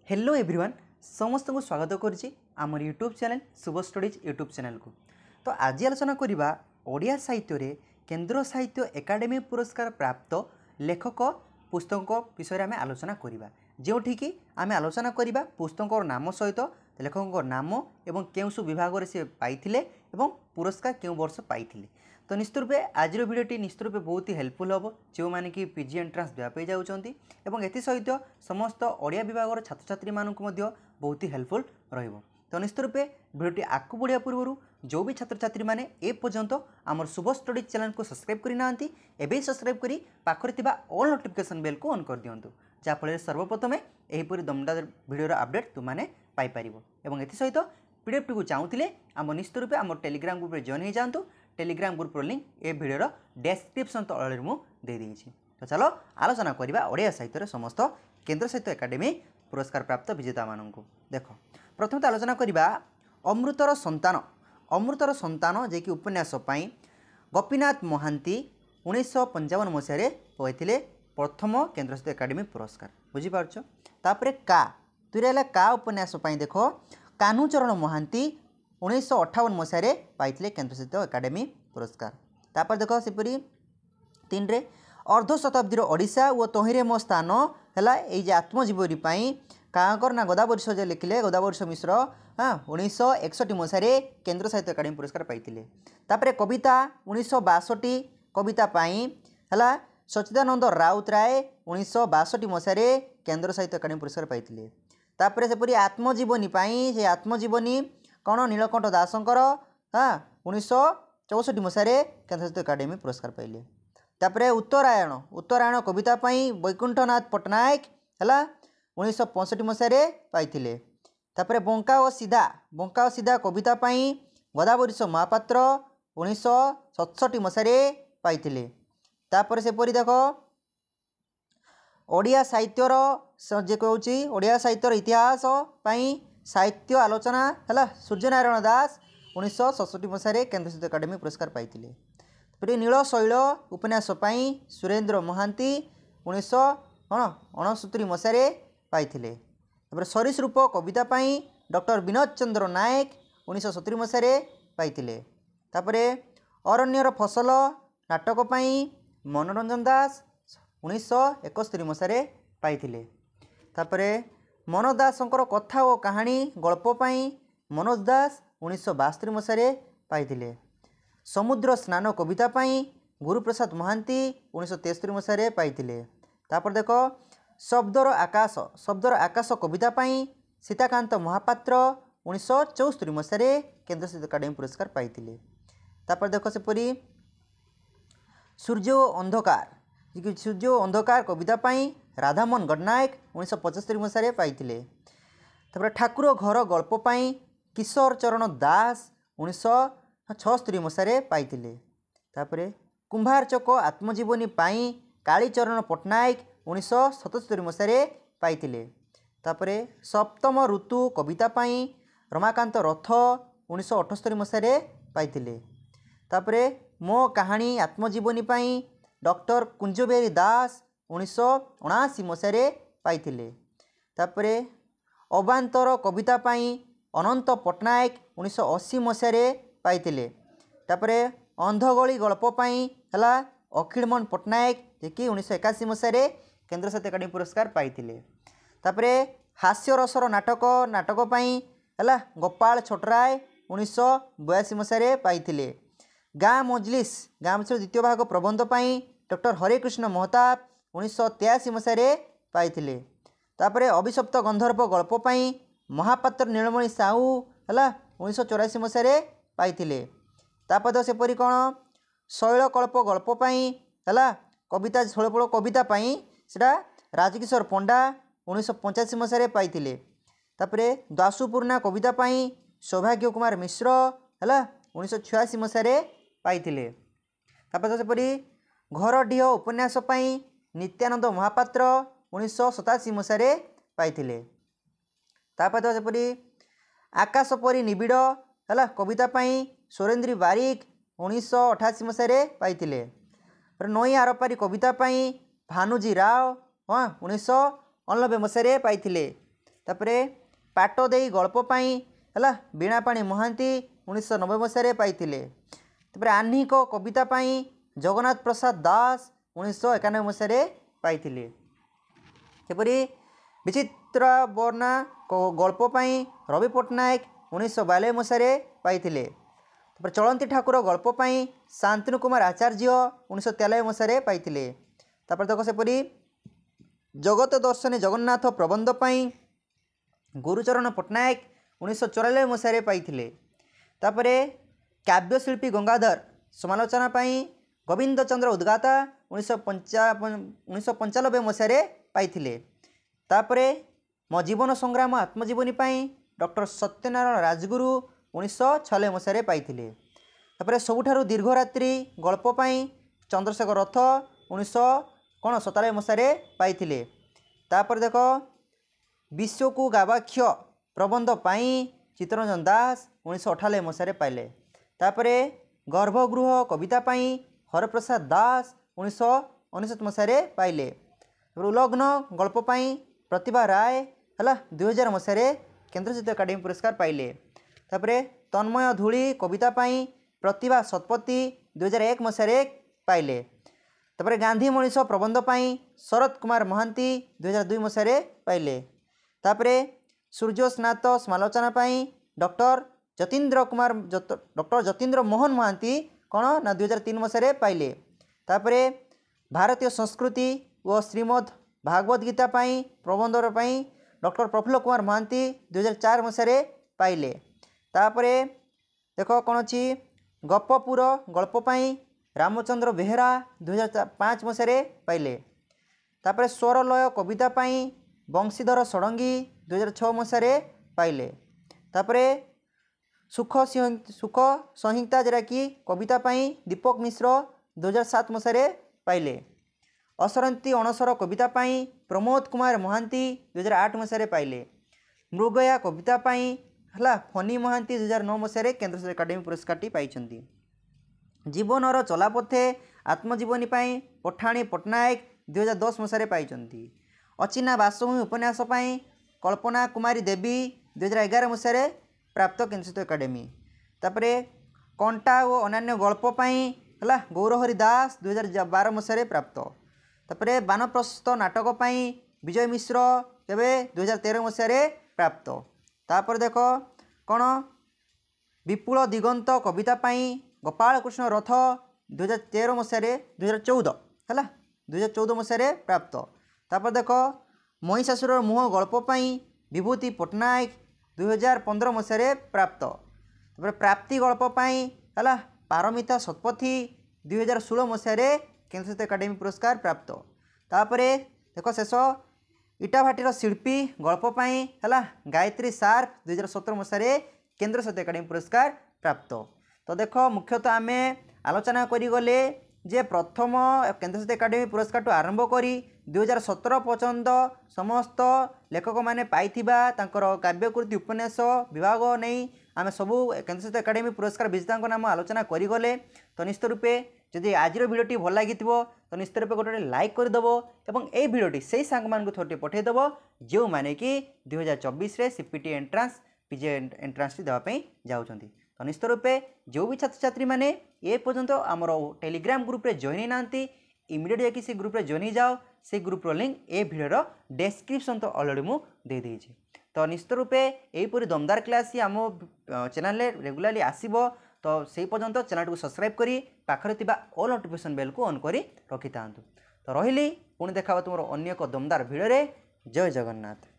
Hello everyone समस्त को स्वागत करुच्ची आम यूट्यूब चैनल शुभ स्टडीज यूट्यूब चैनल को। तो आज आलोचना करवा ओडिया साहित्य रे केंद्र साहित्य एकाडेमी पुरस्कार प्राप्त लेखक पुस्तकों विषय में आलोचना करवा जोठी कि आम आलोचना करवा पुस्तकों नाम सहित लेखकों नाम एवं केउ सब विभाग से पाइथिले एवं पुरस्कार केउ वर्ष पाइथिले। तो निश्चित रूपे आज भिडियोटी निश्चित रूपे बहुत ही हेल्पफुल हम जो मैंने कि पीजी एंट्रांस देवाई जाऊँगी और एसहित समस्त ओडिया विभाग छात्र छात्री मानक बहुत ही हेल्पफुल रहिबो। तो निश्चित रूपे भिडियोटी आगू बढ़िया पूर्व जो भी छात्र छात्री मैंने ए पर्यंत आमर शुभ स्टडीज चैनल को सब्सक्राइब करना एवं सब्सक्राइब करी पाखरे थिबा ऑल नोटिफिकेशन बेल को ऑन कर दिंतु जहाँफल सर्वप्रथमे यहीपरी दमदार भिडियोर अपडेट तुमने पाइपर और एसहित पीडीएफ टी चाहूले आम निश्चित रूपे आम टेलीग्राम ग्रुप जॉइन हो जातु। टेलीग्राम ग्रुप लिंक ए भिडियोर डेस्क्रिप्शन तले मुझे देदेछि। तो चलो आलोचना करवा ओडिया साहित्य समस्त केंद्र साहित्य एकाडेमी पुरस्कार प्राप्त विजेता मानक। देख प्रथम तो आलोचना करवा अमृतर संतान जे कि उपन्यास गोपीनाथ महांती 1955 मसीह पाई प्रथम केंद्र साहित्य एकाडेमी पुरस्कार बुझीपार। तापर का उपन्यास देख कान्हूचरण महांती 1958 मसीह पाई केंद्र साहित्य एकाडेमी पुरस्कार। तापर देख सेपरी 3 रे अर्ध शताब्दीर ओडिशा और तहिरे मो स्थान है ये आत्मजीवनी काकर ना गोदावरीश जे लिखिले गोदावरीश मिश्र 1961 मसीह केंद्र साहित्य एकाडेमी पुरस्कार पाई। तापर कविता 1962 कविता है सच्चिदानंद राउतराय 1962 मसीह केंद्र साहित्य एकाडेमी पुरस्कार पाई। तापर सेपरी आत्मजीवनी से आत्मजीवनी कौन नीलकंठ दासंकर 1964 मसीह केंद्र साहित्य एकाडेमी पुरस्कार पाइले। तापर उत्तरायण कविता वैकुंठनाथ पट्टनायक है 1965 मसीह पाई। तापर बंका और सीधा कविता गोदावरीश महापात्र 1967 मसीह पाई। तापर सेपरी देख ओडिया साहित्यर जे कहूँ ओडिया साहित्यर इतिहास साहित्य आलोचना है सूर्यनारायण दास 1967 मसीह केंद्र साहित्य एकाडेमी पुरस्कार पाई। फिर नील शैल उपन्यास सुरेंद्र महांती 1969 मसीह पाई। सरीसृप कविता डॉक्टर विनोद चंद्र नायक 1970 मसीह पाई। अरण्यर फसल नाटक मनोरंजन दास 1971 मसीह पाई। मन दासंकर कथा और कहानी गल्प मनोज दास 1972 मसीह पाई। समुद्र स्नान कविता गुरुप्रसाद महांती 1973 मसीह पाई। देख शब्दर आकाश कविता सीताकांत महापात्र 1974 मसीह केंद्र साहित्य एकाडेमी पुरस्कार पाई। देख सेपरी सूर्य अंधकार कविता राधामोहन गडनायक 1975 मसीह पाई। ठाकुर घर गल्प किशोर चरण दास 1976 मसीह पाई। कुंभार चक आत्मजीवनी कालीचरण पट्टनायक 1977 मसीह पाई। सप्तम ऋतु कविता रमाकांत रथ 1978 मसीह पाई। मो कहानी आत्मजीवनी डॉक्टर कुंजबेरी दास 1979 मसीह पाई। अबांतर कविता अनंत पट्टनायक 1980 मसीह पाई। अंधगली गल्प है अखिलमोहन पट्टनायक जे कि 1981 मसीह केंद्र साहित्य एकाडेमी पुरस्कार पाई। हास्य रसर नाटक है गोपाल छोटराय 1982 मसीह पाई। गाँ मजलिस द्वितीय भाग प्रबंध डॉक्टर हरिकृष्ण महताब 1983 मसीह पाई। अभिशप्त गंधर्व गल्प महापात्र नीलमणि साहू है 1984 मसीह पाई। सेपरी कौन शैलकल्प गल्प है कविता शैलकल्प कविता सेटा राजकिशोर पंडा 1985 मसीह पाई। दासुपूर्णा कविता सौभाग्य कुमार मिश्र है 1986 मसीह पाई। सेपरी घरडीह उपन्यास नित्यानंद महापात्र 1987 मसीह पाई। सेपरी आकाश परी निबिड़ है कविता सुरेंद्री बारिक 1988 मसीह पाई। नई आरपारी कविता भानुजी राव 1989 मसीह पाई। तापर पाट देई गल्प पाई है वीणापाणी महांती 1990 मसीह पाइथिले। तापर आह्निक कविता पाई जगन्नाथ प्रसाद दास 1991 मसीह पाइथिले। सेपरी विचित्र वर्णा गल्प पाई रवि पट्टनायक 1992 मसीह पाइथिले। तापर चलंती ठाकुर गल्प पाई शांतनु कुमार आचार्य 1993 मसीह पाइथिले। तापर देख सेपरी जगत दर्शनी जगन्नाथ प्रबंध पाई गुरुचरण पट्टनायक 1994 मसीह पाइथिले। तापर काव्यशिल्पी गंगाधर समालोचना पाई गोविंद चंद्र उद्गाता 1995 मसीह पाइथिले। तापर मो जीवन संग्राम आत्मजीवनी पाई डॉक्टर सत्यनारायण राजगुरु 1996 मसीह पाइथिले। तापर सबुठारु दीर्घ रात्रि गल्प पाई चंद्रशेखर रथ 1997 मसीह पाइथिले। तापर देख विश्व को गावाक्ष प्रबंध पाई चित्तरंजन दास 1998 मसीह पाइले। तापर गर्भगृह कविता पाई हरप्रसाद दास 1999 मसीह पाइले। उलग्न गल्प पाई प्रतिभा राय है 2000 मसीह केन्द्र साहित्य अकादेमी पुरस्कार पाइले। तापर तन्मय धूली कविता पाई प्रतिभा शतपथी 2001 मसीह पाइले। तापर गांधी मनीष प्रबंध पाई शरद कुमार महांती 2002 मसीह पाइले। तापर सूर्यस्नात समालोचना पाई डॉक्टर जतीन्द्र मोहन महांती कौन ना 2003 मसीह पाइले। तापर भारतीय संस्कृति व श्रीमद् भागवत गीता पाई प्रबंध पाई डॉक्टर प्रफुल्ल कुमार महांती 2004 मसीह पाइले। तापर देख कौन अच्छी गपपुर गल्प पाई रामचंद्र बेहेरा 2005 मसीह पाइले। तापर स्वरलय कविता पाई बंशीधर षडंगी 2006 मसीह पाइले। तापर सुख संहिता जरा कि कविता पाई दीपक मिश्र 2007 मसीह पाइले। असरंती अणसर कविता पाई प्रमोद कुमार महांती 2008 मसीह पाइले। मृगया कविता पाई है फनी महांती 2009 मसीह केन्द्र साहित्य अकादेमी पुरस्कार पाई। जीवनर चलापथे आत्मजीवनी पाई पठाणी पट्टनायक 2010 मसीह पाई। अचिना बासभूमि उपन्यास पाई कल्पना कुमारी देवी 2011 मसीह प्राप्त केन्द्र साहित्य अकादेमी। तापर कंटा और अन्य गल्प पाई है गौरहरि दास 2012 मसीह प्राप्त। तापर बानप्रस्थ नाटक पाई विजय मिश्र केवे 2013 मसीह प्राप्त। तापर देख कौन विपुल दिगंत कविता पाई गोपाल कृष्ण रथ 2013 मसीह 2014 है 2014 मसीह प्राप्त। तापर देख महिषासुर मुह गल्प पाई विभूति पट्टनायक 2015 मसीह प्राप्त। तापर प्राप्ति गल्प पाई है पारमिता शतपथी 2016 मसीह केन्द्र साहित्य अकादेमी पुरस्कार प्राप्त। तापर देख शेष इटाभाटीर शिल्पी गल्प पाई है गायत्री सार्फ 2017 मसीह केन्द्र साहित्य अकादेमी पुरस्कार प्राप्त। तो देख मुख्यतः आम आलोचना करिगले जे प्रथम केन्द्र साहित्य अकादेमी पुरस्कार टू आरंभ करी 2017 पर्यंत समस्त लेखक मैंने पाइथिबा तांकर काव्यकृति उपन्यास विभाग नहीं आम सबू केन्द्र साहित्य अकादेमी पुरस्कार विजेता नाम आलोचना करिगले। तो निश्चित रूपे जदि आज भिडियोटी भल लगी तो निश्चित रूपे गोटे लाइक करदेव और यही भिडियोटी से सांग मान थोड़े पठेदेव जो मैंने कि 2024 सीपीटी एंट्रांस पीजी एंट्रांस देवाई जाऊँगी। तो निश्चित रूपे जो भी छात्र छात्री मैंने ए पर्यंत आमर टेलीग्राम ग्रुप रे जॉइन होती इमिडिएट जाकि से ग्रुप रे जॉइन जाओ से ग्रुप लिंक ए भिडियोर डेस्क्रिप्शन तो अलरेडी मुझे देदेछि। तो निश्चित रूपे यहीपरी दमदार क्लास ही आम चैनल रेगुलाली आसब। तो से पर्यंत चैनल को सब्सक्राइब करी पाखरे थिबा ऑल नोटिफिकेशन बेल को ऑन करी रखि था। तो रही पुणी देखा तुम अन्य एक दमदार भिडियो। जय जगन्नाथ।